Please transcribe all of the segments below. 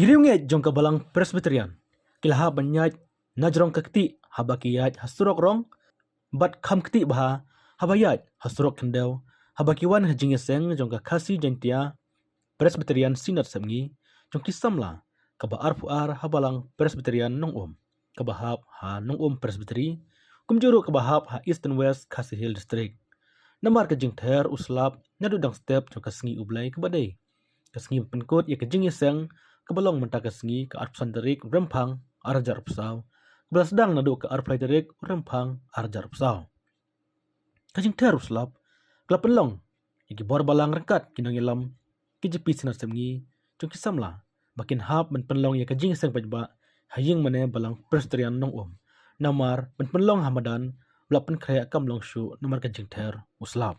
Giriunget jong kabalang Presbyterian. Kilaha banyaj Hajrong ke Ktieh habaki Iaid Surok rong bat kham Ktieh bah habayat Surok kendau habaki wan Jingiaseng jong ka khasi Ktieh Presbyterian Synod Sepngi jong kisamla kaba arfuar habalang Presbyterian Nongum kabahap ha Nongum Presbyteri kumjuru kabahap ha East and West Khasi Hill District. Namar ke jing Ther uslap nadudang step jong kasengi ublai kebadai. Kasengi penkut ya ke Jingiaseng kebalong mentah kasengi ke arpsan terik rempang arjar pesau. Kebelas sedang nadu ke arplai terik rempang arjar pesau. Kajing Ther uslap kelap penlong iki bor balang rengkat kinang ilam kijepi Synod Sepngi jong kisamla makin hap men penlong ya ke Jingiaseng pajba haying mane balang Presbyterian Nongum. Namar men penlong hamadan belapen Khriat kamlong syu namar ke jing Ther uslap.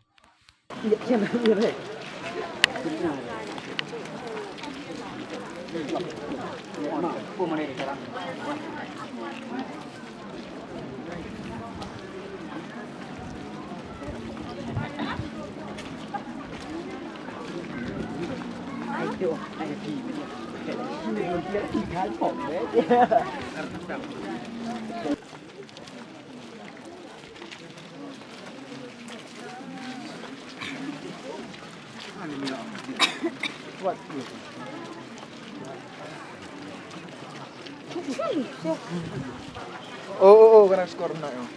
Oh, karena skor na yun.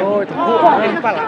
Oh, itu pala.